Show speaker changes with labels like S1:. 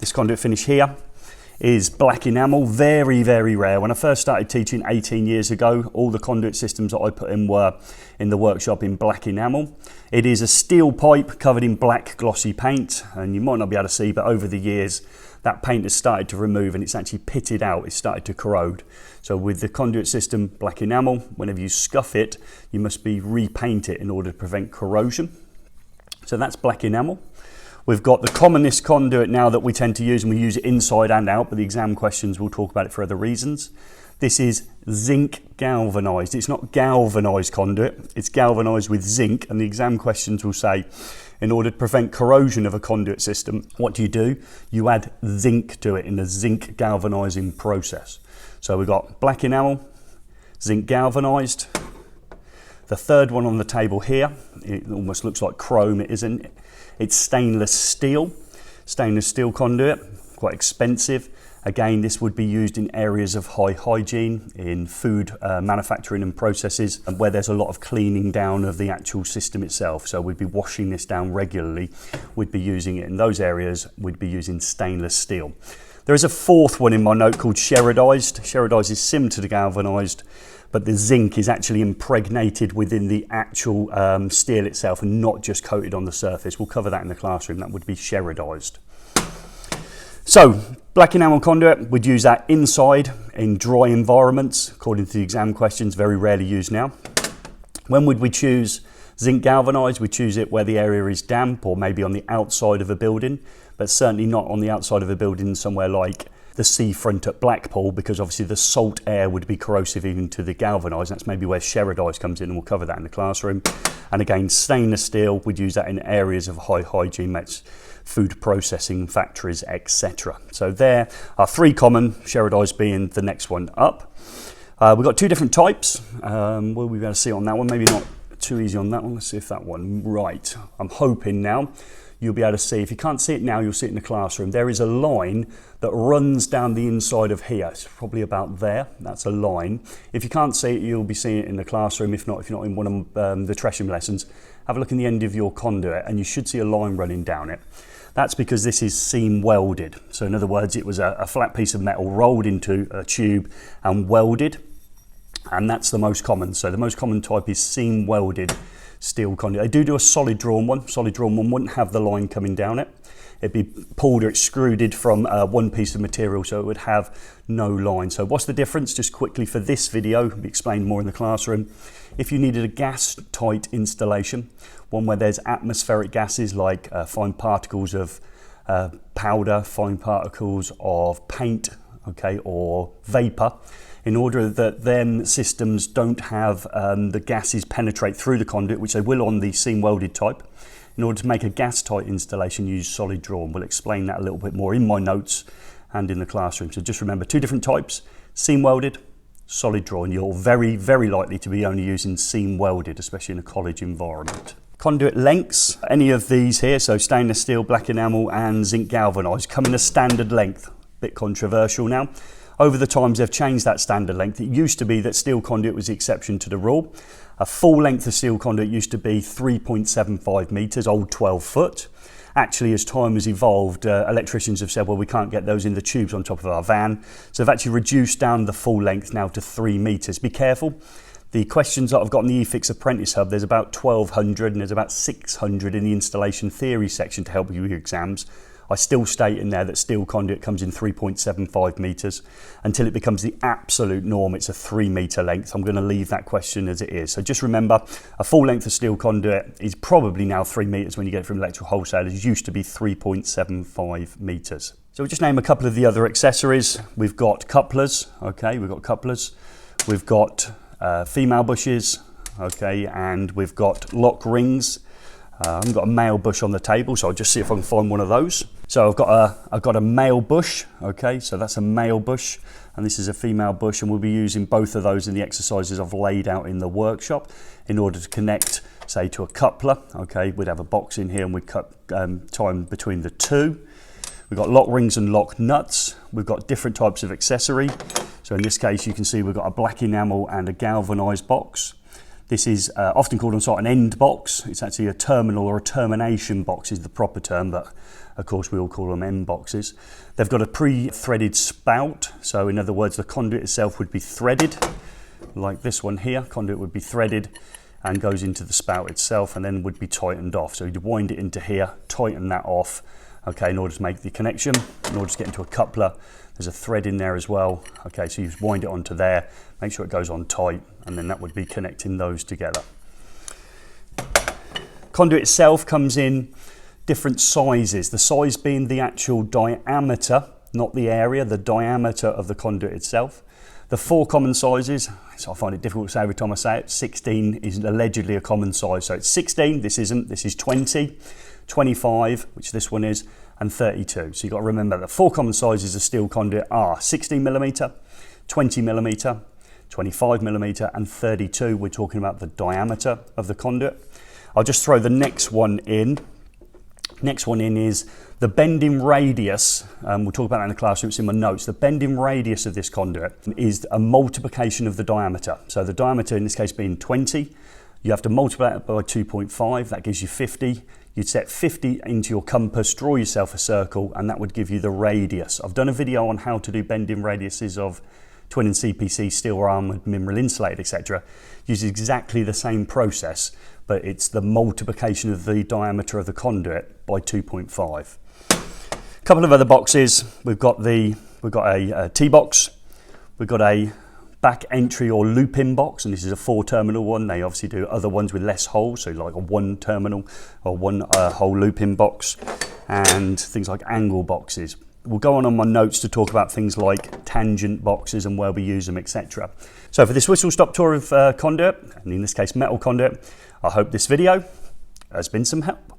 S1: This conduit finish here is black enamel, very, very rare. When I first started teaching 18 years ago, all the conduit systems that I put in were in the workshop in black enamel. It is a steel pipe covered in black glossy paint, and you might not be able to see, but over the years that paint has started to remove and it's actually pitted out, it's started to corrode. So with the conduit system black enamel, whenever you scuff it, you must repaint it in order to prevent corrosion. So that's black enamel. We've got the commonest conduit now that we tend to use, and we use it inside and out, but the exam questions will talk about it for other reasons. This is zinc galvanised. It's not galvanised conduit, it's galvanised with zinc, and the exam questions will say, in order to prevent corrosion of a conduit system, what do? You add zinc to it in the zinc galvanising process. So we've got black enamel, zinc galvanised. The third one on the table here, it almost looks like chrome, it isn't. It's stainless steel conduit, quite expensive. Again, this would be used in areas of high hygiene, in food manufacturing and processes, and where there's a lot of cleaning down of the actual system itself. So we'd be washing this down regularly. We'd be using it in those areas. We'd be using stainless steel. There is a fourth one in my note called sherrodized. Sherrodized is similar to the galvanized, but the zinc is actually impregnated within the actual steel itself and not just coated on the surface. We'll cover that in the classroom. That would be sherrodized. So, black enamel conduit, we'd use that inside in dry environments, according to the exam questions, very rarely used now. When would we choose zinc galvanized? We choose it where the area is damp, or maybe on the outside of a building, but certainly not on the outside of a building somewhere like the seafront at Blackpool, because obviously the salt air would be corrosive even to the galvanised. That's maybe where sherrodized comes in, and we'll cover that in the classroom. And again, stainless steel, we'd use that in areas of high hygiene, that's food processing factories, etc. So there are three common, sherrodized being the next one up. We've got two different types. Will we be able to see on that one? Maybe not too easy on that one. Let's see if that one, right. I'm hoping now you'll be able to see. If you can't see it now, you'll see it in the classroom. There is a line that runs down the inside of here. It's probably about there. That's a line. If you can't see it, you'll be seeing it in the classroom. If not in one of the Tresham lessons, have a look in the end of your conduit and you should see a line running down it. That's because this is seam welded. So in other words, it was a flat piece of metal rolled into a tube and welded. And that's the most common. So the most common type is seam welded steel conduit. They do a solid drawn one. Solid drawn one wouldn't have the line coming down it. It'd be pulled or extruded from one piece of material, so it would have no line. So what's the difference? Just quickly for this video, we explain more in the classroom. If you needed a gas tight installation, one where there's atmospheric gases like fine particles of powder, fine particles of paint, okay, or vapor, in order that then systems don't have the gases penetrate through the conduit, which they will on the seam welded type. In order to make a gas tight installation, use solid drawn. We'll explain that a little bit more in my notes and in the classroom. So just remember, two different types, seam welded, solid drawn. You're very, very likely to be only using seam welded, especially in a college environment. Conduit lengths, any of these here, so stainless steel, black enamel and zinc galvanised, come in a standard length. Bit controversial now. Over the times they've changed that standard length. It used to be that steel conduit was the exception to the rule. A full length of steel conduit used to be 3.75 metres, old 12 foot. Actually, as time has evolved, electricians have said, well, we can't get those in the tubes on top of our van. So they've actually reduced down the full length now to 3 metres. Be careful. The questions that I've got in the eFix Apprentice Hub, there's about 1,200 and there's about 600 in the installation theory section to help you with your exams. I still state in there that steel conduit comes in 3.75 metres. Until it becomes the absolute norm, it's a 3 metre length. I'm going to leave that question as it is. So just remember, a full length of steel conduit is probably now 3 metres when you get it from electrical wholesalers. It used to be 3.75 metres. So we'll just name a couple of the other accessories. We've got couplers, okay, we've got couplers. We've got female bushes, okay, and we've got lock rings. I've got a male bush on the table, so I'll just see if I can find one of those. So I've got a male bush, okay, so that's a male bush, and this is a female bush, and we'll be using both of those in the exercises I've laid out in the workshop in order to connect, say, to a coupler, okay. We'd have a box in here and we'd cut time between the two. We've got lock rings and lock nuts. We've got different types of accessory. So in this case, you can see we've got a black enamel and a galvanized box. This is often called on site an end box. It's actually a terminal or a termination box is the proper term, but of course we all call them end boxes. They've got a pre-threaded spout, so in other words the conduit itself would be threaded, like this one here. Conduit would be threaded and goes into the spout itself and then would be tightened off. So you'd wind it into here, tighten that off, okay, in order to make the connection, in order to get into a coupler. There's a thread in there as well. Okay, so you just wind it onto there, make sure it goes on tight, and then that would be connecting those together. Conduit itself comes in different sizes, the size being the actual diameter, not the area, the diameter of the conduit itself. The 4 common sizes, so I find it difficult to say every time I say it, 16 is allegedly a common size. So it's 16, this isn't, this is 20, 25, which this one is, and 32. So you've got to remember that 4 common sizes of steel conduit are 16mm, 20mm, 25mm, and 32. We're talking about the diameter of the conduit. I'll just throw the next one in. Next one in is the bending radius. We'll talk about that in the classroom, it's in my notes. The bending radius of this conduit is a multiplication of the diameter. So the diameter in this case being 20, you have to multiply it by 2.5, that gives you 50. You'd set 50 into your compass, draw yourself a circle, and that would give you the radius. I've done a video on how to do bending radiuses of twin and CPC, steel armoured, mineral insulated, etc. Uses exactly the same process, but it's the multiplication of the diameter of the conduit by 2.5. A couple of other boxes. We've got a T-box. We've got a back entry or loop-in box, and this is a 4-terminal one. They obviously do other ones with less holes, so like a 1-terminal or 1 hole loop-in box, and things like angle boxes. We'll go on my notes to talk about things like tangent boxes and where we use them, etc. So for this whistle-stop tour of conduit, and in this case metal conduit, I hope this video has been some help.